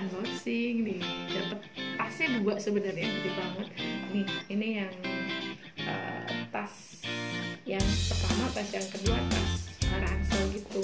unboxing nih, dapat tasnya dua sebenarnya, gede banget nih. Ini yang tas yang pertama, tas yang kedua tas ransel gitu.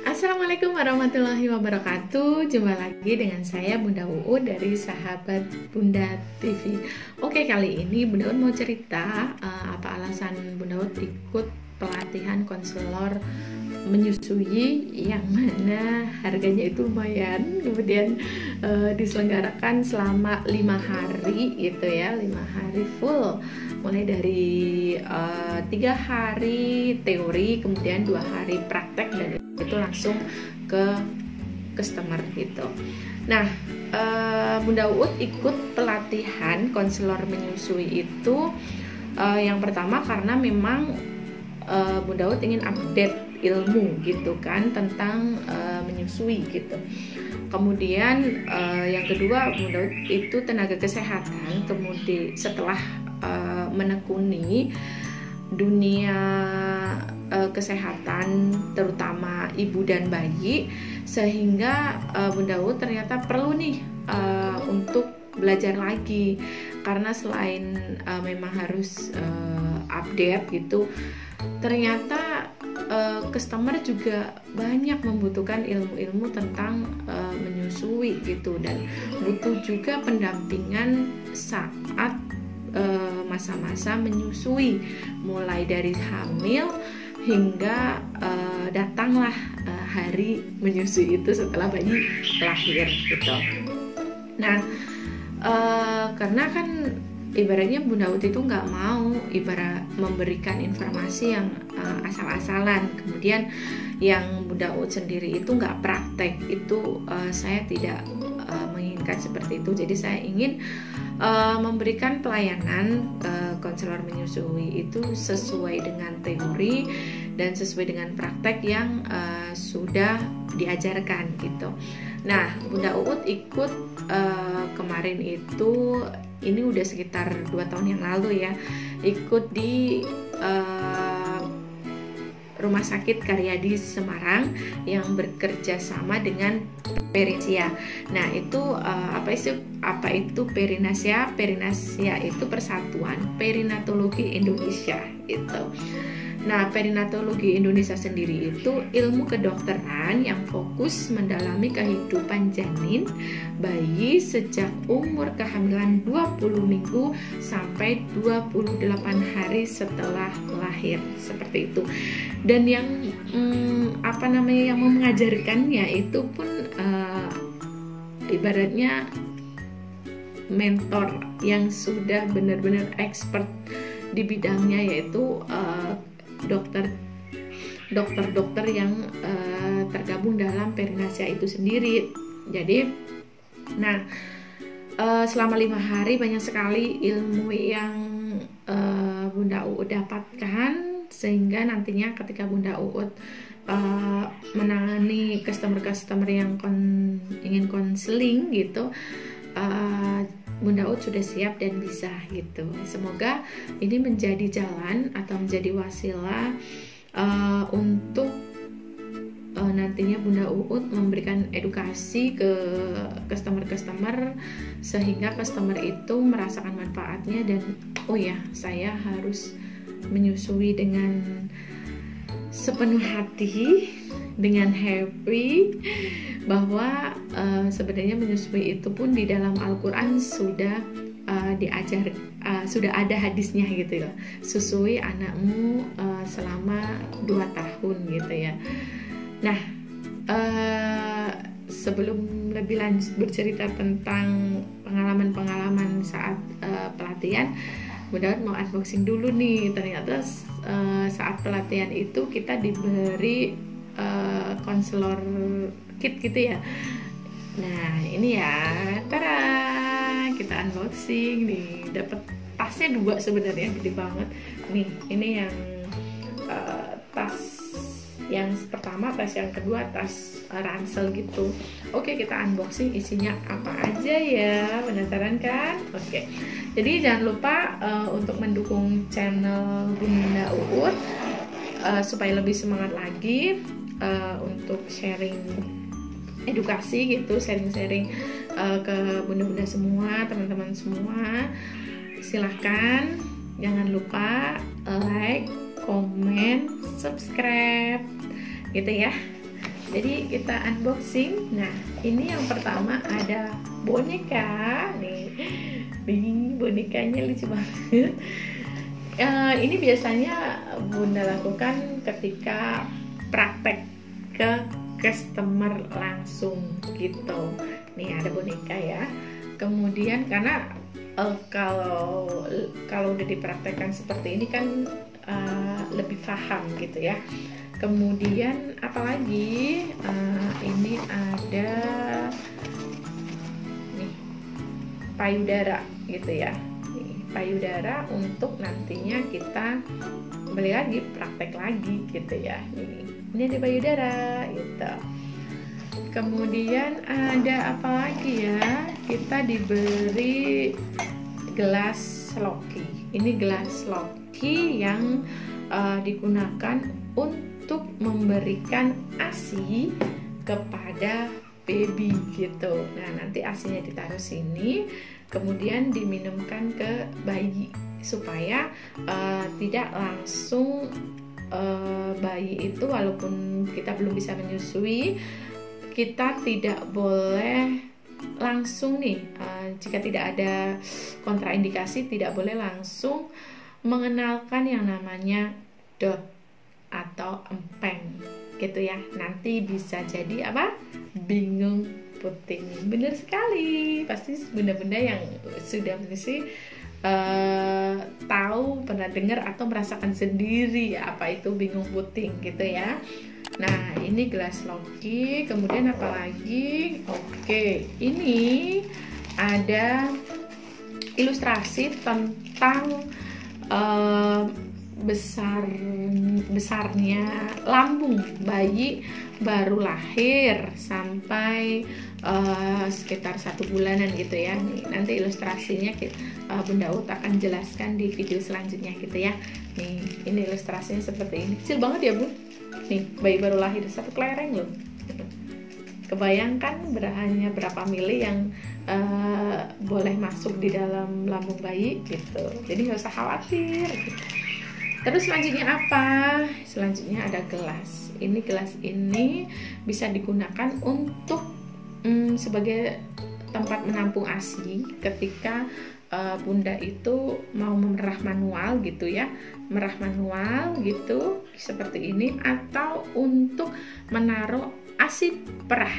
Assalamualaikum warahmatullahi wabarakatuh. Jumpa lagi dengan saya Bunda Uut dari Sahabat Bunda TV. Oke, kali ini Bunda Uut mau cerita apa alasan Bunda Uut ikut pelatihan konselor menyusui yang mana harganya itu lumayan, kemudian diselenggarakan selama 5 hari gitu ya, 5 hari full, mulai dari 3 hari teori, kemudian 2 hari praktek, dan itu langsung ke customer gitu. Nah, Bunda Uut ikut pelatihan konselor menyusui itu yang pertama karena memang Bunda Uut ingin update ilmu gitu kan tentang menyusui gitu. Kemudian yang kedua, Bunda Uut itu tenaga kesehatan, kemudian setelah menekuni dunia kesehatan terutama ibu dan bayi, sehingga Bunda Uut ternyata perlu nih untuk belajar lagi, karena selain memang harus update gitu, ternyata customer juga banyak membutuhkan ilmu-ilmu tentang menyusui gitu, dan butuh juga pendampingan saat masa-masa menyusui, mulai dari hamil hingga datanglah hari menyusui itu setelah bayi lahir gitu. Nah, karena kan ibaratnya Bunda Uut itu nggak mau ibarat memberikan informasi yang asal-asalan, kemudian yang Bunda Uut sendiri itu nggak praktek, itu saya tidak menginginkan seperti itu. Jadi saya ingin memberikan pelayanan konselor menyusui itu sesuai dengan teori dan sesuai dengan praktek yang sudah diajarkan gitu. Nah, Bunda Uut ikut kemarin itu, ini udah sekitar 2 tahun yang lalu ya, ikut di Rumah Sakit Karyadi Semarang yang bekerja sama dengan Perinasia. Nah, itu apa itu Perinasia? Perinasia itu Persatuan Perinatologi Indonesia itu. Nah, perinatologi Indonesia sendiri itu ilmu kedokteran yang fokus mendalami kehidupan janin bayi sejak umur kehamilan 20 minggu sampai 28 hari setelah lahir, seperti itu. Dan yang yang mengajarkannya itu pun ibaratnya mentor yang sudah benar-benar expert di bidangnya, yaitu dokter-dokter yang tergabung dalam Perinasia itu sendiri. Jadi, nah, selama 5 hari banyak sekali ilmu yang Bunda Uut dapatkan, sehingga nantinya ketika Bunda Uut menangani customer yang ingin konseling gitu, Bunda Uut sudah siap dan bisa gitu. Semoga ini menjadi jalan atau menjadi wasilah untuk nantinya Bunda Uut memberikan edukasi ke customer, sehingga customer itu merasakan manfaatnya dan oh ya, saya harus menyusui dengan sepenuh hati, dengan happy, bahwa sebenarnya menyusui itu pun di dalam Al-Quran sudah diajar, sudah ada hadisnya gitu ya, susui anakmu selama 2 tahun gitu ya. Nah, sebelum lebih lanjut bercerita tentang pengalaman saat pelatihan, Bunda Uut mau unboxing dulu nih. Ternyata saat pelatihan itu kita diberi konselor kit gitu ya. Nah, ini ya, tara, kita unboxing nih. Dapat tasnya dua sebenarnya, gede banget nih. Ini yang tas yang pertama, tas yang kedua tas ransel gitu. Oke, kita unboxing isinya apa aja ya, penasaran kan? Oke, Jadi jangan lupa untuk mendukung channel Bunda Uut supaya lebih semangat lagi untuk sharing edukasi gitu, sharing-sharing ke bunda-bunda semua, teman-teman semua. Silahkan jangan lupa like, komen, subscribe gitu ya. Jadi kita unboxing. Nah, ini yang pertama ada boneka nih. Bonekanya lucu banget. Ini biasanya Bunda lakukan ketika praktek ke customer langsung gitu. Nih ada boneka ya. Kemudian karena kalau udah dipraktekkan seperti ini kan lebih paham gitu ya. Kemudian apalagi ini ada nih payudara gitu ya. Nih, payudara untuk nantinya kita beli lagi, praktek lagi gitu ya. Ini ada payudara gitu. Kemudian ada apa lagi ya? Kita diberi gelas loki. Ini gelas loki yang digunakan untuk memberikan ASI kepada baby gitu. Nah, nanti ASInya ditaruh sini, kemudian diminumkan ke bayi supaya tidak langsung bayi itu walaupun kita belum bisa menyusui, kita tidak boleh langsung nih jika tidak ada kontraindikasi, tidak boleh langsung mengenalkan yang namanya dot atau empeng gitu ya. Nanti bisa jadi apa? Bingung puting. Bener sekali. Pasti bunda-bunda yang sudah menyusui tahu, pernah dengar atau merasakan sendiri apa itu bingung puting gitu ya. Nah, ini gelas loki. Kemudian apa lagi? Oke, ini ada ilustrasi tentang besarnya lambung bayi baru lahir sampai sekitar 1 bulanan gitu ya. Nih, nanti ilustrasinya Bunda Uut akan jelaskan di video selanjutnya gitu ya. Nih, ini ilustrasinya seperti ini. Kecil banget ya, Bun. Nih, bayi baru lahir 1 kelereng loh. Kebayangkan hanya berapa mili yang boleh masuk di dalam lambung bayi gitu. Jadi nggak usah khawatir gitu. Terus selanjutnya apa? Selanjutnya ada gelas. Ini gelas ini bisa digunakan untuk sebagai tempat menampung ASI ketika bunda itu mau memerah manual gitu ya, merah manual gitu seperti ini, atau untuk menaruh ASI perah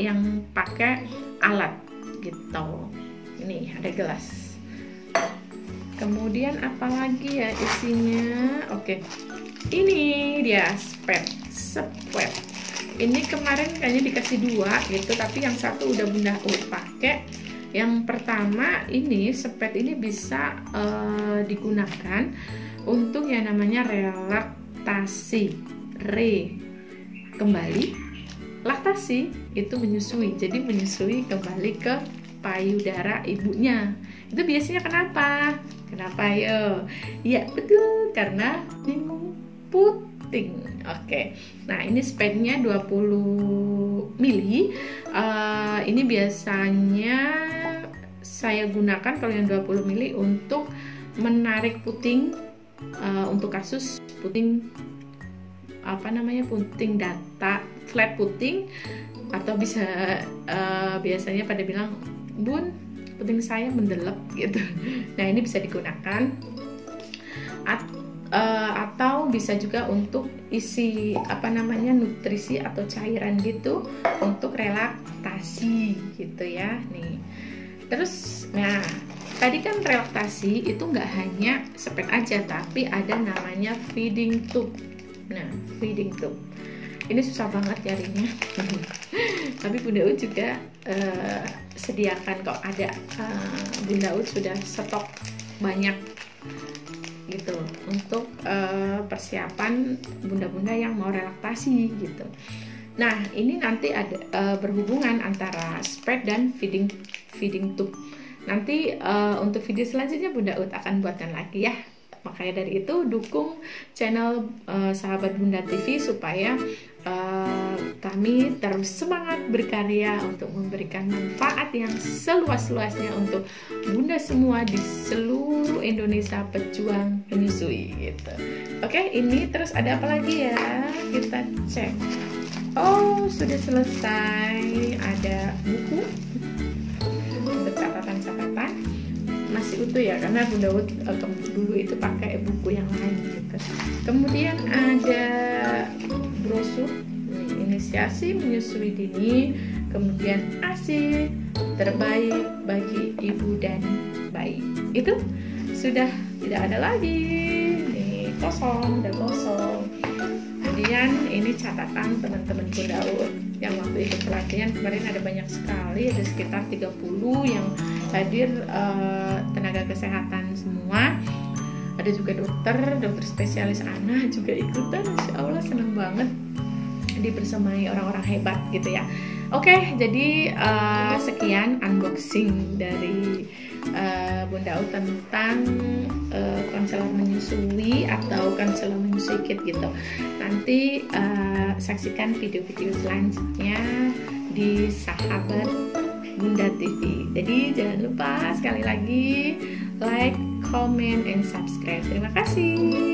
yang pakai alat gitu. Ini ada gelas. Kemudian apalagi ya isinya? Oke, ini dia spet. Ini kemarin kayaknya dikasih 2 gitu, tapi yang satu udah Bunda Uut pakai. Yang pertama ini spet ini bisa digunakan untuk yang namanya relaktasi, kembali laktasi itu menyusui, jadi menyusui kembali ke payudara ibunya. Itu biasanya kenapa ya? Ya betul, karena bingung puting. Oke, nah ini spetnya 20 mili. Ini biasanya saya gunakan kalau yang 20 mili untuk menarik puting, untuk kasus puting puting data, flat puting, atau bisa biasanya pada bilang, Bun, puting saya mendelep gitu. Nah, ini bisa digunakan atau bisa juga untuk isi nutrisi atau cairan gitu untuk relaksasi gitu ya. Nih, terus nah tadi kan relaksasi itu nggak hanya spet aja, tapi ada namanya feeding tube. Nah, feeding tube ini susah banget carinya. Tapi Bunda Uut juga sediakan kok, ada Bunda Uut sudah stok banyak gitu untuk persiapan bunda-bunda yang mau relaksasi gitu. Nah, ini nanti ada berhubungan antara spet dan feeding tube. Nanti untuk video selanjutnya Bunda Ut akan buatkan lagi ya. Makanya dari itu dukung channel Sahabat Bunda TV supaya kami terus semangat berkarya untuk memberikan manfaat yang seluas-luasnya untuk Bunda semua di seluruh Indonesia pejuang menyusui gitu. Oke, ini terus ada apa lagi ya? Kita cek. Oh, sudah selesai. Ada buku untuk catatan-catatan. Masih utuh ya, karena Bunda Ut dulu itu pakai buku yang lain gitu. Kemudian ada brosur inisiasi menyusui dini, kemudian ASI terbaik bagi ibu dan bayi. Itu sudah tidak ada lagi. Nih kosong, udah kosong. Kemudian ini catatan teman-teman Bunda Ut yang waktu ikut pelatihan kemarin ada banyak sekali, ada sekitar 30 yang hadir, tenaga kesehatan semua. Ada juga dokter spesialis anak juga ikutan. Insya Allah senang banget dibersamai orang-orang hebat gitu ya. Oke, jadi sekian unboxing dari Bunda Ut tentang konselor menyusui atau konselor menyusui kit gitu. Nanti saksikan video-video selanjutnya di Sahabat Bunda TV. Jadi jangan lupa sekali lagi like, comment, and subscribe. Terima kasih.